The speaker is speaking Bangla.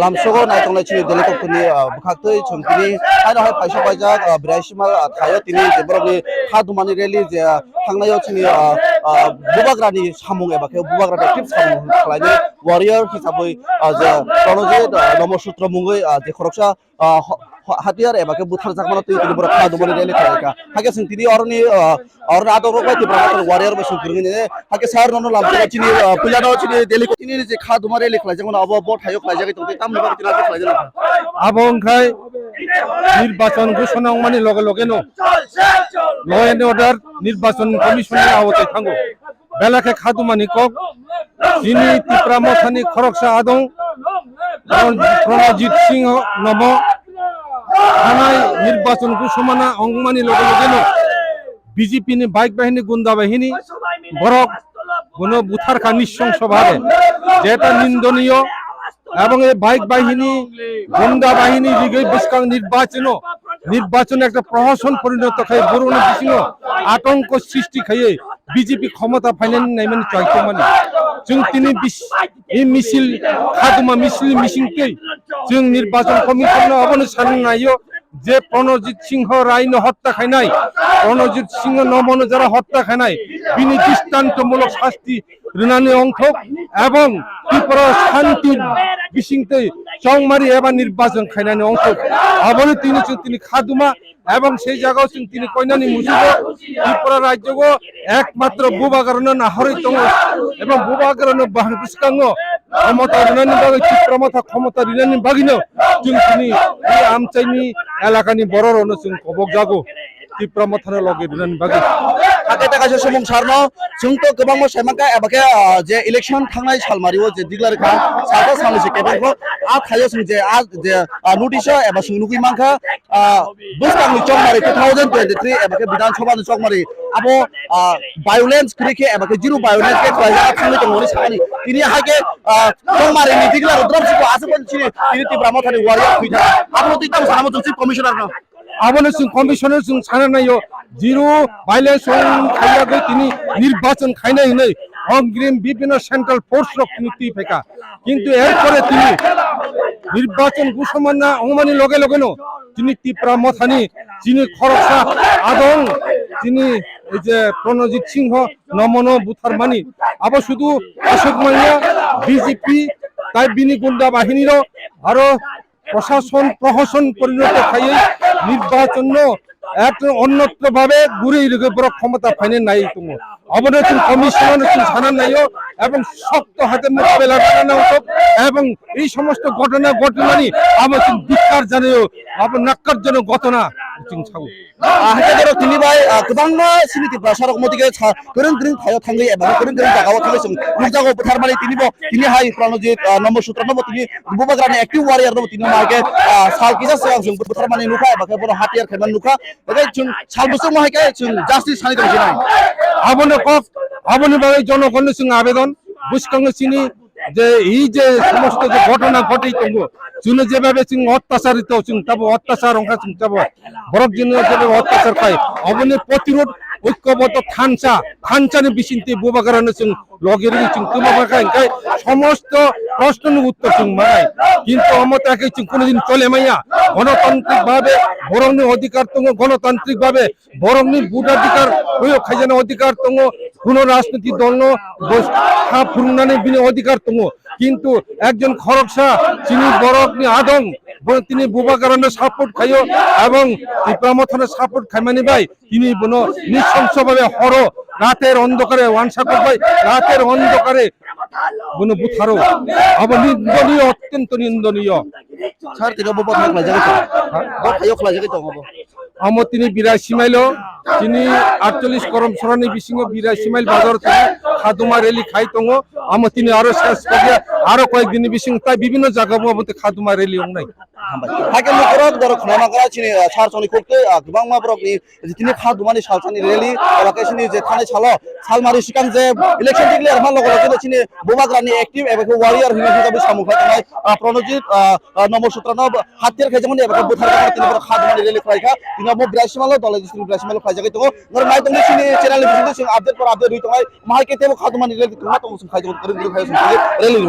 lamsogo nai tongnai chini delikok ni bukhaktui chungkini aina hai paisa paijak braisimal thayo tini jeborokni khadumani rally je thangnayo chini bubagrani samung eba ke bubagrani active samung khlaini warrior hisabai je pranojit nomasutra mungoi je khoroksa hatiar eba ke buthar jakmano tini borok khadumani rally khlaika hake sing tini orni adok rok bai tibra warrior bai sing kurngini hake sar nono lamsogo chini pujano chini delikok tini je khadumani rally khlaijak abo bot thayo khlaijak tongte tamni ba tini khlaijak আবংখাই নির্বাচন ঘোষণা মানে লগে লগে ল এন্ড অর্ডার নির্বাচন কমিশনের আওতায় থাঙ্গো বেলাকে খাদুমানি কক যিনি ত্রিপুরামথানি খরকসা আদং প্রণজিৎ সিংহ নম থানায় নির্বাচন ঘোষণা অংমানি লগে লগে ল বিজেপি নি বাইক বাহিনী গুন্ডা বাহিনী বরক কোন বুথারকা নৃশংসভাবে যেটা নিন্দনীয় এবং এই বাইক বাহিনী গুন্ডা বাহিনী বিস্কাং নির্বাচন একটা প্রহসন পরিণত খাই বরুণা বিসিং আতঙ্ক সৃষ্টি খাইয়ে বিজেপি ক্ষমতা ফাইলেন নাইমানি চাইতো মানে जों তিনি এই মিছিল খাদুমা মিছিল মিছিংকে जों নির্বাচন কমিশন অবন সানাইও যে প্রণজিৎ সিংহ রাইন হত্যা খাইনাই প্রণজিৎ সিংহ নমন যারা হত্যা খাইনাই বিনি দৃষ্টান্তমূলক শাস্তি ঋণানি অংশ এবং ত্রিপুরা শান্তি বিসিংতে চংমারি এবার নির্বাচন খাইনানি অংশ আবার তিনি খাদুমা এবং সেই জায়গাও তিনি কইনানি মুসিব ত্রিপুরা রাজ্যগ একমাত্র বুবাগরণ নাহরি দङ এবং বুবাগরণ বাংলাদেশকাঙ্গ ক্ষমতা ঋণানি বাগै ত্রিপুরামথা ক্ষমতা ঋণানি বাগিনো তিনি এই আমচাইনি এলাকানি বড়রনো কবক জাগো ত্রিপুরামথাनो लगे ঋণानि बागै हाथे थाखाय समं सारनो जोंथ' गोबां मोसायमानखा एबाके जे इलेक्शन थांनाय सालमारियाव जे डिक्लेयार खा साथा सानैसो केबेलखौ आ थायो जों जे आ जे नोटिस एबा सुनुगि मानखा बोसकांनि चौमारि 2023 एबाके विधान सभानि चौमारि आबो वायलेंस क्रिके एबाके जिरो वायलेंस के खाया थांनाय दङनि सानि तिनि हाके चौमारिनि डिक्लेयार द्रपसिको आसपन छिनि तिनि टिब्रामथानि वारिया फैथा आबो तिताम सानामो जों चिफ कमिशनार न আবনে जों कमिशनार जों सानानायो जिरो वायलेंस खाइयागै तिनि নির্বাচন খাইনাই नै অগ্রিম বিভিন্ন সেন্ট্রাল ফোর্স রকনীতি ফেকা কিন্তু এরপরে তিনি নির্বাচন ঘোষণা অংমানি লগে লগে নো তিনি ত্রিপুরামথানি যিনি খরকসা আদং যিনি এই যে প্রণজিৎ সিংহ নমন বুথারমানি আবার শুধু অশোক মাইয়া বিজেপি তাই বিনি গুন্ডা বাহিনীরও আরো প্রহসন পরিণত খাইয়ে নির্বাচন এক অন্যত্র ভাবে ঘুরে বড় ক্ষমতা ফাইনে নাই তুমি অবনতি কমিশনার জানা নাইও এবং শক্ত হাতে মোকাবেলা জানানো এবং এই সমস্ত ঘটনানি আমার ধিক্কার জানাও আপনার নাক্কারজনক ঘটনা सागौ हाथारो तिनि बाय गोबां सिनितिफ्रा सरक मतिके गोरों गोरों थायो थाङै एबा गोरों गोरों जागाव थाङै जों मुजागो फोथारमानि तिनि हाय प्रनजित नम्बर सूत्र नम्बर तिनि बुबाग्रानि एक्टिव वारियर नम्बर तिनि मागे साल किसा सिगां जों फोथारमानि नुखा एबा बर हाथियार खायमान नुखा एबे जों साल बोसोर माहायके जों जास्टिस सानि दं जिनाय आबनो बागै जनगणनो जों आवेदन बुसकाङो सिनि যে এই যে সমস্ত যে ঘটনা ঘটেই তঙ্গ শুনে যেভাবে সিং অত্যাচারিত সিং তাবো অত্যাচার অংশা সিং তাবো বরফ জন্য যেভাবে অত্যাচার খায় অবনে প্রতিরোধ ঐক্যবদ্ধ থানচানি বিচিন্তি বুবাগারানো সিং লগের সিং কুমাবাখায় সমস্ত প্রশ্নের উত্তর সিং মারায় কিন্তু অমত একই সিং কোনোদিন চলে মাইয়া গণতান্ত্রিক ভাবে বরংনি অধিকার তঙ্গ গণতান্ত্রিক ভাবে বরংনি ভোটাধিকার প্রয়োগ খাইজানো অধিকার তঙ্গ কোন রাজনৈতিক দল ফুরনানি বিনে অধিকার তঙ্গ কিন্তু একজন খরকসা যিনি বরকনি আদং তিনি বুবাগারানো সাপোর্ট খাইও এবং ত্রিপুরামথানের সাপোর্ট খাইমানি ভাই তিনি বনো নৃশংসভাবে হর রাতের অন্ধকারে ওয়ানসাকর ভাই রাতের অন্ধকারে বনো বুথারো আবার নিন্দনীয় অত্যন্ত নিন্দনীয় স্যার তিনি বব থাকলা জায়গা তো খাইও খলা জায়গা তো হবো আমো তিনি 82 মাইল তিনি 48 করম সরানি বিসিংহ 82 মাইল বাজার থেকে খাদুমা রেলি খাই তঙ্গ আমো তিনি আরো শেষ করে আরো কয়েকদিন বিসিং তাই বিভিন্ন জায়গা মতে খাদুমা রেলি নাই हाके नखरक दर खनामाग्रा चिनि सारसनि खोक्ते गोबां माब्रकनि जितिनि खादुमानि सालसानि रेली एबाकेसनि जे थानाय सालो सालमारि सिकां जे इलेक्शन डिक्लेयार मा लगो लगो चिनि बुबाग्रानि एक्टिभ एबाके वारियर हिना हिसाबै सामुखाय थानाय प्रणजित नम्बर सूत्रनो हाथियार खायजमनि एबाके बुथार तिनि बर खादुमानि रेली खायखा तिनि मो 82 मालो दल जितिनि 82 मालो खायजागै दङ नर माय दङ चिनि चेनेल बिसिनि सिं आपडेट पर आपडेट होय दङ माय केतेबो खादुमानि रेली दङ त खायजमनि रेली